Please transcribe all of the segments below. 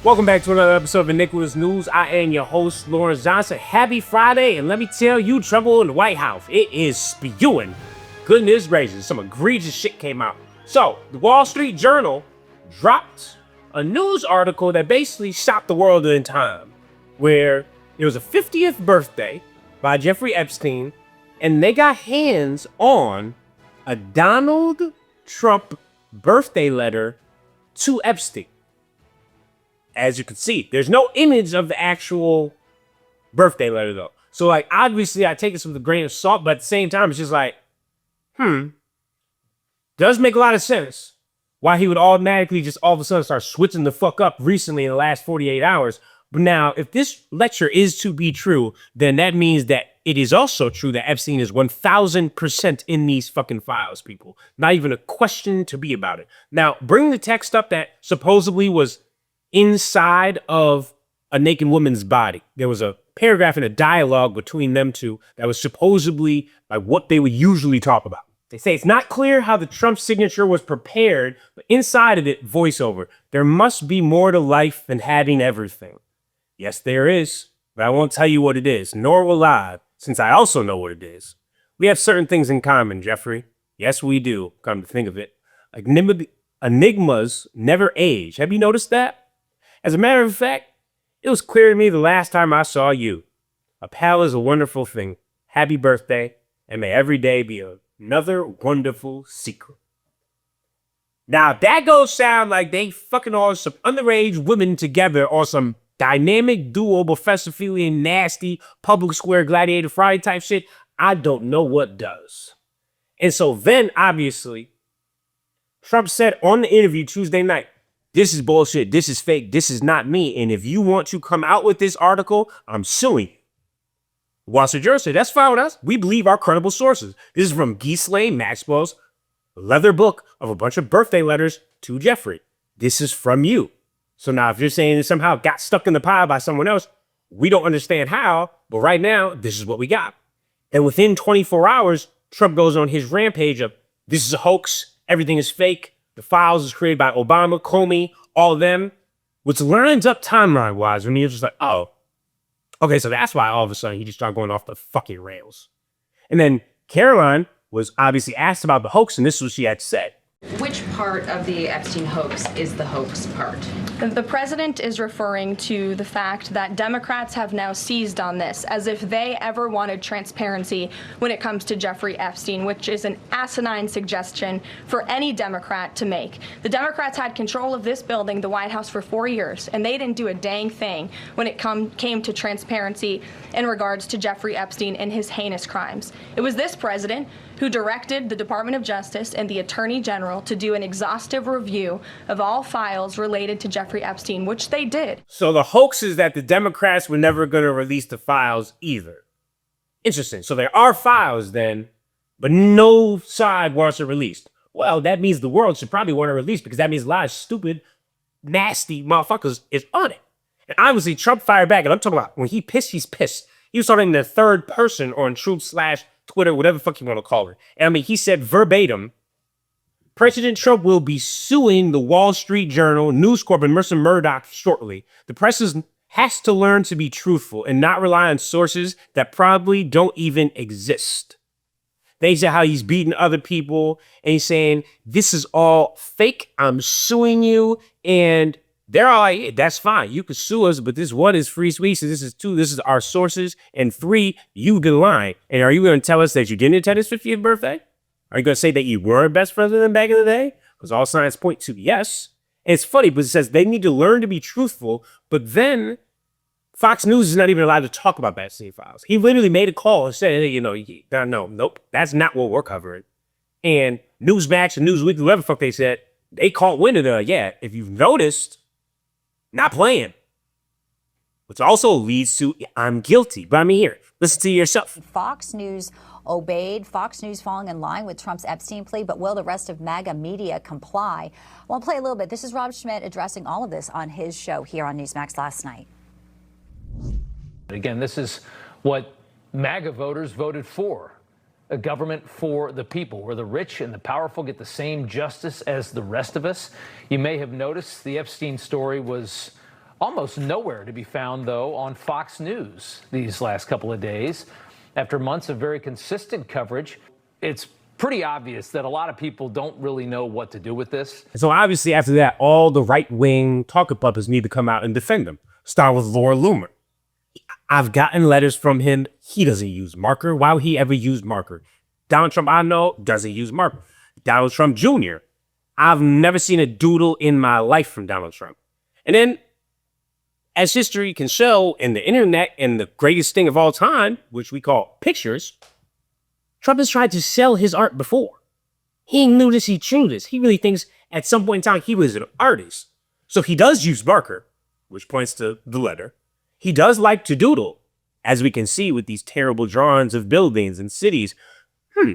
Welcome back to another episode of Iniquitous News. I am your host, Lawrence Johnson. Happy Friday, and let me tell you, trouble in the White House. It is spewing. Goodness gracious, some egregious shit came out. So, the Wall Street Journal dropped a news article that basically shocked the world in time, where it was a 50th birthday by Jeffrey Epstein, and they got hands on a Donald Trump birthday letter to Epstein. As you can see, there's no image of the actual birthday letter, though. So, like, obviously, I take this with a grain of salt, but at the same time, it's just like, does make a lot of sense why he would automatically just all of a sudden start switching the fuck up recently in the last 48 hours. But now, if this lecture is to be true, then that means that it is also true that Epstein is 1000% in these fucking files, people. Not even a question to be about it. Now, bring the text up that supposedly was inside of a naked woman's body. There was a paragraph in a dialogue between them two that was supposedly like what they would usually talk about. They say it's not clear how the Trump signature was prepared, but inside of it, voiceover. There must be more to life than having everything. Yes, there is, but I won't tell you what it is, nor will I, since I also know what it is. We have certain things in common, Jeffrey. Yes, we do, come to think of it. Enigmas never age. Have you noticed that? As a matter of fact, it was clear to me the last time I saw you. A pal is a wonderful thing. Happy birthday, and may every day be another wonderful secret. Now, if that goes sound like they fucking all some underage women together or some dynamic duo, professor-feely nasty public square gladiator Friday type shit, I don't know what does. And so then, obviously, Trump said on the interview Tuesday night, this is bullshit, this is fake, this is not me, and if you want to come out with this article, I'm suing you. Wall Street Journal said, that's fine with us. We believe our credible sources. This is from Ghislaine Maxwell's leather book of a bunch of birthday letters to Jeffrey. This is from you. So now if you're saying it somehow got stuck in the pile by someone else, we don't understand how, but right now, this is what we got. And within 24 hours, Trump goes on his rampage of, this is a hoax, everything is fake, the files is created by Obama, Comey, all of them, which lines up timeline-wise when you're just like, oh, okay, so that's why all of a sudden he just started going off the fucking rails. And then Caroline was obviously asked about the hoax, and this is what she had said. Which part of the Epstein hoax is the hoax part? The president is referring to the fact that Democrats have now seized on this as if they ever wanted transparency when it comes to Jeffrey Epstein, which is an asinine suggestion for any Democrat to make. The Democrats had control of this building, the White House, for 4 years, and they didn't do a dang thing when it came to transparency in regards to Jeffrey Epstein and his heinous crimes. It was this president who directed the Department of Justice and the Attorney General to do an exhaustive review of all files related to Jeffrey Epstein, which they did. So the hoax is that the Democrats were never going to release the files either. Interesting. So there are files then, but no side wants it released. Well, that means the world should probably want to release because that means a lot of stupid, nasty motherfuckers is on it. And obviously Trump fired back, and I'm talking about when he pissed, he's pissed. He was talking in the third person or in Truth/Twitter, whatever the fuck you want to call it. And I mean, he said verbatim, President Trump will be suing the Wall Street Journal, News Corp, and Mercer Murdoch shortly. The press has to learn to be truthful and not rely on sources that probably don't even exist. They say how he's beating other people, and he's saying, this is all fake, I'm suing you, and they're all like, yeah, that's fine, you can sue us, but this one is free speech, so this is two, this is our sources, and three, you've been lying. And are you going to tell us that you didn't attend his 50th birthday? Are you going to say that you weren't best friends with him back in the day? Because all signs point to yes. And it's funny, but it says they need to learn to be truthful, but then Fox News is not even allowed to talk about Epstein files. He literally made a call and said, hey, nope, that's not what we're covering. And Newsmax and Newsweek, whoever the fuck they said, they caught wind of the, yeah, if you've noticed, not playing. Which also leads to, I'm guilty. But I mean, here, listen to yourself. Fox News obeyed, Fox News falling in line with Trump's Epstein plea, but will the rest of MAGA media comply? Well, I'll play a little bit. This is Rob Schmidt addressing all of this on his show here on Newsmax last night. Again, this is what MAGA voters voted for. A government for the people, where the rich and the powerful get the same justice as the rest of us. You may have noticed the Epstein story was Almost nowhere to be found, though, on Fox News these last couple of days. After months of very consistent coverage, it's pretty obvious that a lot of people don't really know what to do with this. So obviously after that, all the right-wing talker puppets need to come out and defend him. Start with Laura Loomer. I've gotten letters from him. He doesn't use marker. Why would he ever use marker? Donald Trump, I know, doesn't use marker. Donald Trump Jr. I've never seen a doodle in my life from Donald Trump. And then, as history can show, in the internet and the greatest thing of all time, which we call pictures, Trump has tried to sell his art before. He knew this, he true this. He really thinks at some point in time he was an artist. So he does use marker, which points to the letter. He does like to doodle, as we can see with these terrible drawings of buildings and cities.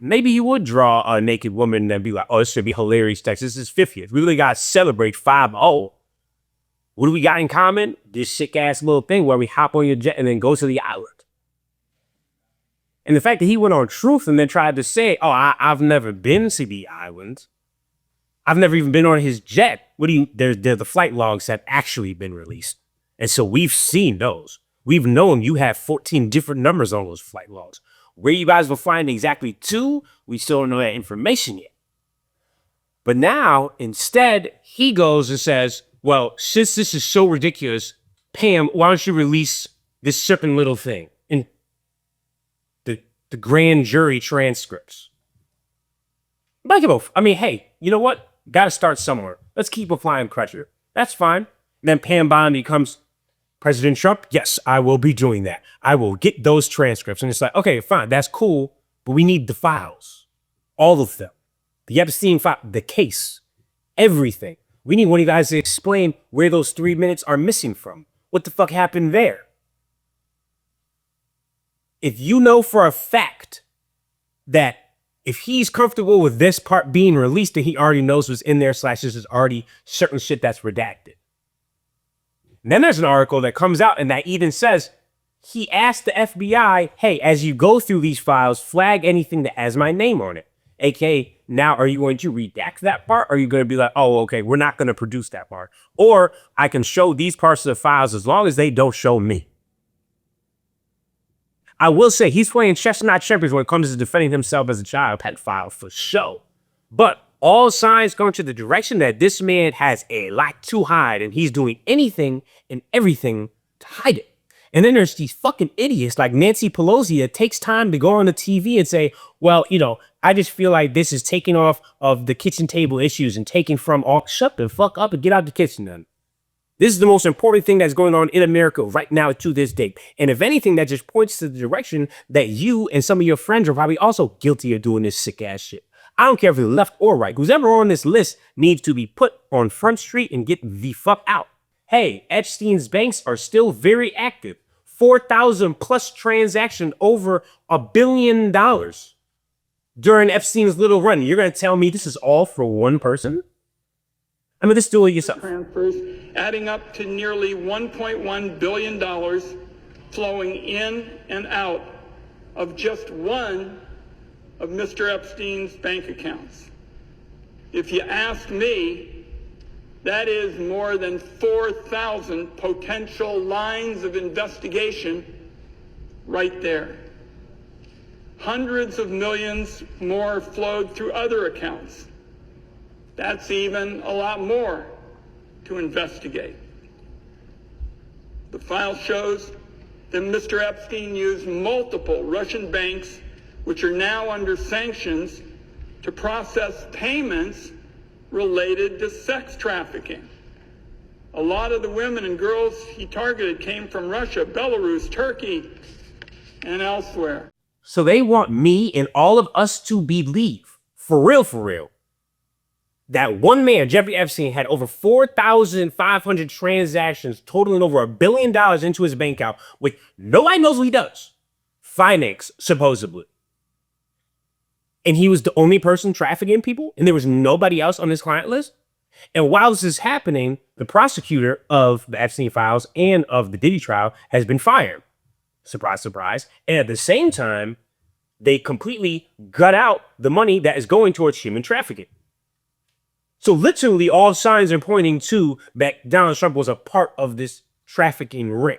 Maybe he would draw a naked woman and be like, oh, this should be hilarious, Texas. This is 50th. We really got to celebrate 5-0. What do we got in common? This sick-ass little thing where we hop on your jet and then go to the island. And the fact that he went on Truth and then tried to say, oh, I've never been to the island. I've never even been on his jet. They're the flight logs have actually been released. And so we've seen those. We've known you have 14 different numbers on those flight logs. Where you guys will find exactly 2, we still don't know that information yet. But now, instead, he goes and says, well, since this is so ridiculous, Pam, why don't you release this certain little thing in the grand jury transcripts? I mean, hey, you know what? Got to start somewhere. Let's keep applying pressure. That's fine. And then Pam Bondi becomes President Trump. Yes, I will be doing that. I will get those transcripts. And it's like, okay, fine, that's cool, but we need the files. All of them. The Epstein file, the case, everything. We need one of you guys to explain where those 3 minutes are missing from. What the fuck happened there? If you know for a fact that if he's comfortable with this part being released, then he already knows what's in there, / this is already certain shit that's redacted. And then there's an article that comes out and that even says he asked the FBI, hey, as you go through these files, flag anything that has my name on it. AKA, now are you going to redact that part? Or are you going to be like, oh, okay, we're not going to produce that part. Or I can show these parts of the files as long as they don't show me. I will say he's playing chestnut champions when it comes to defending himself as a child pedophile for show. But all signs going to the direction that this man has a lot to hide and he's doing anything and everything to hide it. And then there's these fucking idiots like Nancy Pelosi that takes time to go on the TV and say, well, you know, I just feel like this is taking off of the kitchen table issues and taking from all. Shut the fuck up and get out the kitchen then. This is the most important thing that's going on in America right now to this day. And if anything, that just points to the direction that you and some of your friends are probably also guilty of doing this sick ass shit. I don't care if it's left or right. Who's ever on this list needs to be put on Front Street and get the fuck out. Hey, Epstein's banks are still very active. 4,000 plus transactions over $1 billion during Epstein's little run. You're going to tell me this is all for one person? I mean, let's do it yourself. Transfers adding up to nearly $1.1 billion flowing in and out of just one of Mr. Epstein's bank accounts. If you ask me, that is more than 4,000 potential lines of investigation right there. Hundreds of millions more flowed through other accounts. That's even a lot more to investigate. The file shows that Mr. Epstein used multiple Russian banks, which are now under sanctions, to process payments related to sex trafficking. A lot of the women and girls he targeted came from Russia, Belarus, Turkey, and elsewhere. So they want me and all of us to believe, for real, that one man, Jeffrey Epstein, had over 4,500 transactions totaling over $1 billion into his bank account, which nobody knows what he does. Finance, supposedly. And he was the only person trafficking people, and there was nobody else on his client list. And while this is happening, the prosecutor of the Epstein files and of the Diddy trial has been fired. Surprise, surprise. And at the same time, they completely gut out the money that is going towards human trafficking. So literally all signs are pointing to that Donald Trump was a part of this trafficking ring.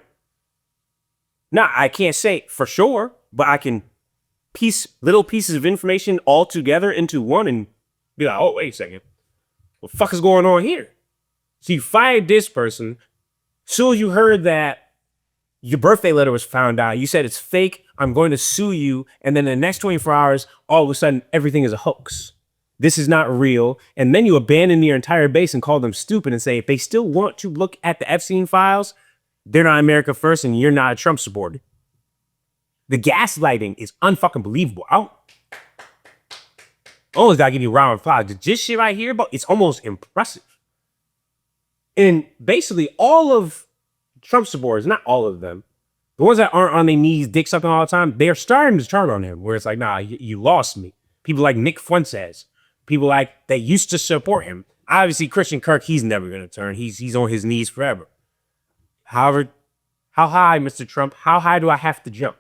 Now, I can't say for sure, but I can piece little pieces of information all together into one and be like, oh, wait a second. What the fuck is going on here? So you fired this person. Soon as you heard that your birthday letter was found out, you said it's fake, I'm going to sue you. And then the next 24 hours, all of a sudden, everything is a hoax. This is not real. And then you abandon your entire base and call them stupid and say, if they still want to look at the Epstein files, they're not America first and you're not a Trump supporter. The gaslighting is unfucking believable. I almost gotta give you a round of applause. This shit right here, but it's almost impressive. And basically all of Trump supporters, not all of them, the ones that aren't on their knees, dick sucking all the time, they're starting to turn on him, where it's like, nah, you lost me. People like Nick Fuentes, people like that used to support him. Obviously, Christian Kirk, he's never gonna turn. He's on his knees forever. However, how high, Mr. Trump? How high do I have to jump?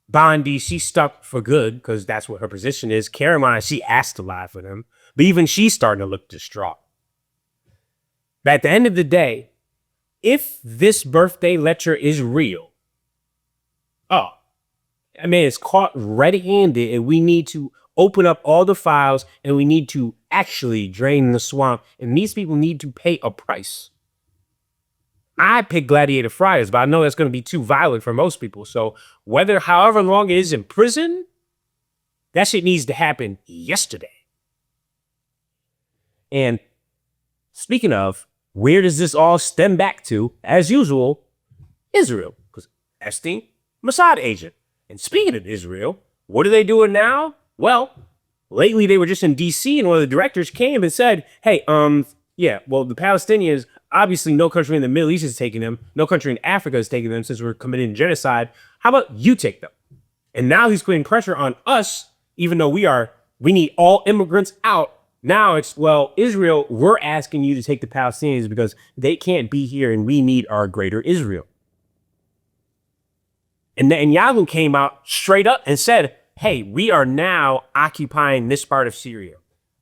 Bondi, she's stuck for good because that's what her position is. Caroline, she asked to lie for them, but even she's starting to look distraught. But at the end of the day, if this birthday lecture is real, it's caught red-handed and we need to open up all the files and we need to actually drain the swamp and these people need to pay a price. I picked Gladiator Friars, but I know that's going to be too violent for most people. So however long it is in prison, that shit needs to happen yesterday. And speaking of, where does this all stem back to? As usual, Israel. Because Epstein, Mossad agent. And speaking of Israel, what are they doing now? Well, lately they were just in DC and one of the directors came and said, hey, the Palestinians, obviously no country in the Middle East is taking them. No country in Africa is taking them since we're committing genocide. How about you take them? And now he's putting pressure on us, even though we need all immigrants out. Now it's, well, Israel, we're asking you to take the Palestinians because they can't be here and we need our greater Israel. And Netanyahu came out straight up and said, hey, we are now occupying this part of Syria.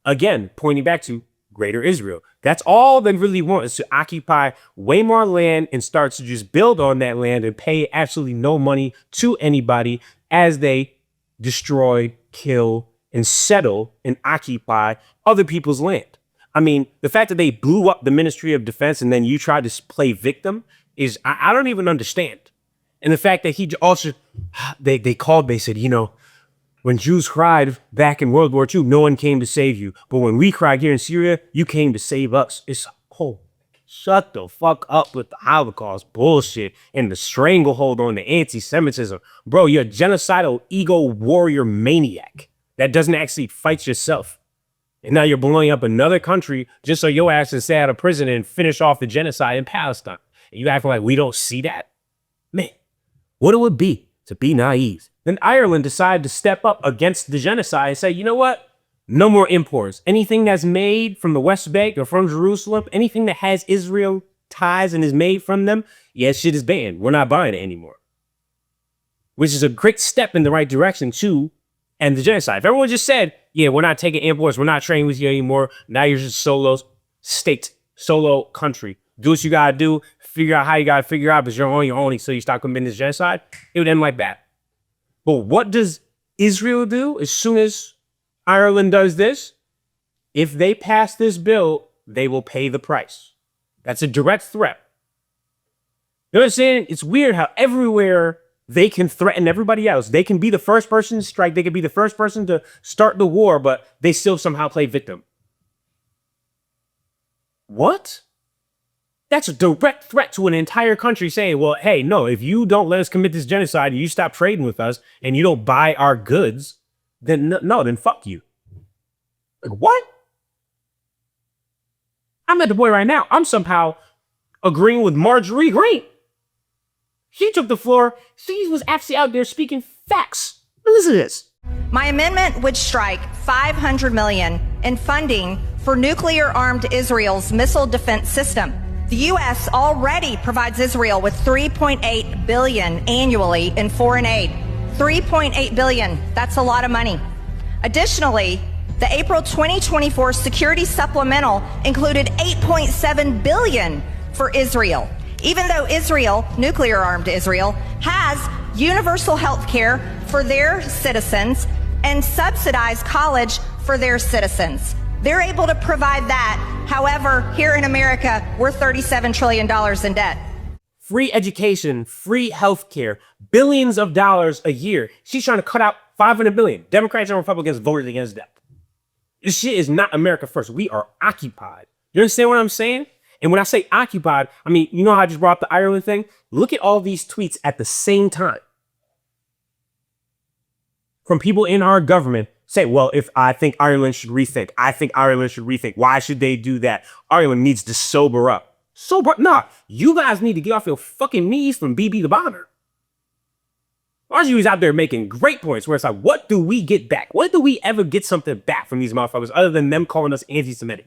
Again, pointing back to greater Israel. That's all they really want, is to occupy way more land and start to just build on that land and pay absolutely no money to anybody as they destroy, kill, and settle and occupy other people's land. I mean, the fact that they blew up the Ministry of Defense and then you tried to play victim is, I don't even understand. And the fact that he also, they said, when Jews cried back in World War II, no one came to save you. But when we cried here in Syria, you came to save us. It's, shut the fuck up with the Holocaust bullshit and the stranglehold on the anti-Semitism. Bro, you're a genocidal ego warrior maniac that doesn't actually fight yourself. And now you're blowing up another country just so your ass can stay out of prison and finish off the genocide in Palestine. And you acting like we don't see that? Man, what it would be to be naive. Then Ireland decided to step up against the genocide and say, you know what? No more imports. Anything that's made from the West Bank or from Jerusalem, anything that has Israel ties and is made from them, shit is banned. We're not buying it anymore. Which is a great step in the right direction to end the genocide. If everyone just said, we're not taking imports, we're not trading with you anymore, now you're just solo state, solo country. Do what you gotta do, figure out how you gotta figure out, but you're on your own so you stop committing this genocide, it would end like that. But what does Israel do as soon as Ireland does this? If they pass this bill, they will pay the price. That's a direct threat. You know what I'm saying? It's weird how everywhere they can threaten everybody else. They can be the first person to strike. They can be the first person to start the war, but they still somehow play victim. What? That's a direct threat to an entire country saying, well, hey, no, if you don't let us commit this genocide and you stop trading with us and you don't buy our goods, then then fuck you. Like, what? I'm at the point right now, I'm somehow agreeing with Marjorie Greene. She took the floor. She was actually out there speaking facts. Listen to this. My amendment would strike $500 million in funding for nuclear-armed Israel's missile defense system. The U.S. already provides Israel with $3.8 billion annually in foreign aid. $3.8 billion, that's a lot of money. Additionally, the April 2024 security supplemental included $8.7 billion for Israel. Even though Israel, nuclear-armed Israel, has universal health care for their citizens and subsidized college for their citizens. They're able to provide that. However, here in America, we're $37 trillion in debt. Free education, free healthcare, billions of dollars a year. She's trying to cut out $500 billion. Democrats and Republicans voted against that. This shit is not America first. We are occupied. You understand what I'm saying? And when I say occupied, I mean, you know how I just brought up the Ireland thing? Look at all these tweets at the same time. From people in our government say, well, if I think Ireland should rethink, I think Ireland should rethink. Why should they do that? Ireland needs to sober up. Sober up? Nah, you guys need to get off your fucking knees from BB the Bomber. RGU's out there making great points where it's like, what do we get back? What do we ever get something back from these motherfuckers other than them calling us anti-Semitic?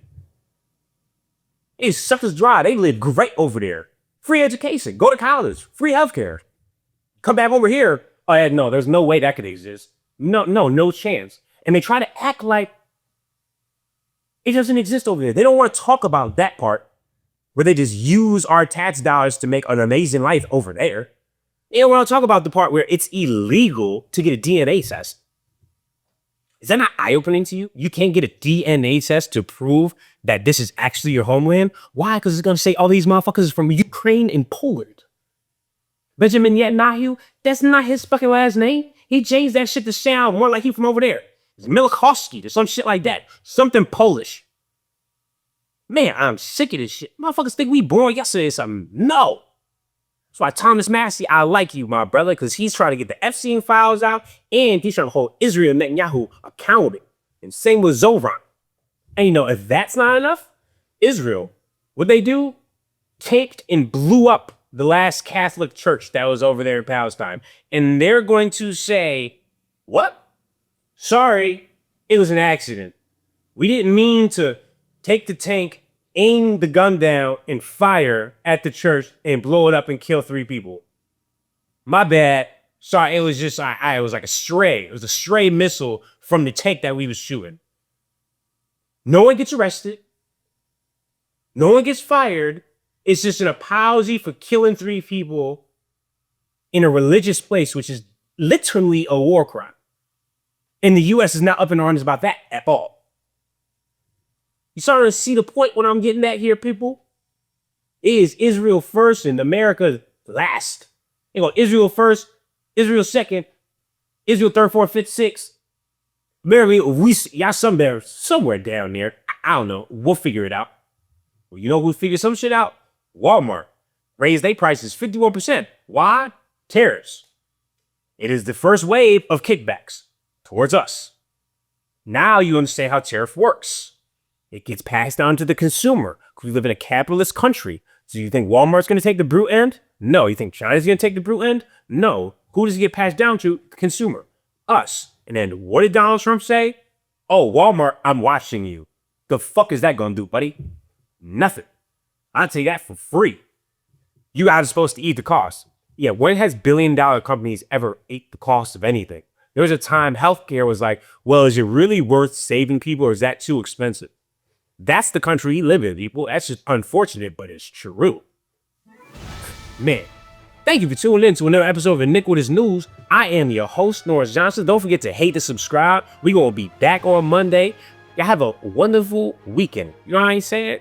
It sucks us dry. They live great over there. Free education. Go to college. Free healthcare. Come back over here. Oh, yeah, no, there's no way that could exist. No chance. And they try to act like it doesn't exist over there. They don't want to talk about that part where they just use our tax dollars to make an amazing life over there. They don't want to talk about the part where it's illegal to get a DNA test. Is that not eye-opening to you? You can't get a DNA test to prove that this is actually your homeland? Why? Because it's going to say all these motherfuckers are from Ukraine and Poland. Benjamin Netanyahu, that's not his fucking last name. He changed that shit to sound more like he from over there. It's Milikowski or some shit like that. Something Polish. Man, I'm sick of this shit. Motherfuckers think we born yesterday or something. No. That's why Thomas Massey, I like you, my brother, because he's trying to get the Epstein files out and he's trying to hold Israel and Netanyahu accountable. And same with Zoran. And you know, if that's not enough, Israel, what they do? Tanked and blew up the last Catholic church that was over there in Palestine. And they're going to say, what? Sorry, it was an accident. We didn't mean to take the tank, aim the gun down, and fire at the church and blow it up and kill 3 people. My bad. Sorry, it was just, it was like a stray. It was a stray missile from the tank that we was shooting. No one gets arrested. No one gets fired. It's just an apology for killing 3 people in a religious place, which is literally a war crime. And the U.S. is not up in arms about that at all. You starting to see the point what I'm getting at here, people? Is Israel first and America last. You go Israel first, Israel second, Israel third, fourth, fifth, sixth. America, y'all somewhere down there. I don't know. We'll figure it out. Well, you know who figured some shit out? Walmart. Raised their prices 51%. Why? Tariffs. It is the first wave of kickbacks towards us. Now you understand how tariff works. It gets passed on to the consumer because we live in a capitalist country. So you think Walmart's going to take the brute end? No. You think China's going to take the brute end? No. Who does it get passed down to? The consumer. Us. And then what did Donald Trump say? Oh, Walmart, I'm watching you. The fuck is that going to do, buddy? Nothing. I'll tell you that for free. You guys are supposed to eat the cost. Yeah, when has billion-dollar companies ever ate the cost of anything? There was a time healthcare was like, well, is it really worth saving people or is that too expensive? That's the country we live in, people. That's just unfortunate, but it's true. Man, thank you for tuning in to another episode of Iniquitous News. I am your host, Norris Johnson. Don't forget to hate and subscribe. We're going to be back on Monday. Y'all have a wonderful weekend. You know what I'm saying?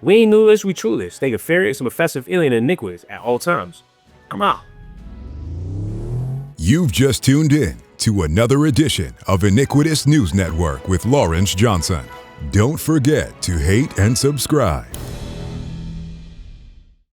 We ain't new this, we true this. Stay nefarious and offensive, alien, and iniquitous at all times. Come on. You've just tuned in to another edition of Iniquitous News Network with Lawrence Johnson. Don't forget to hate and subscribe.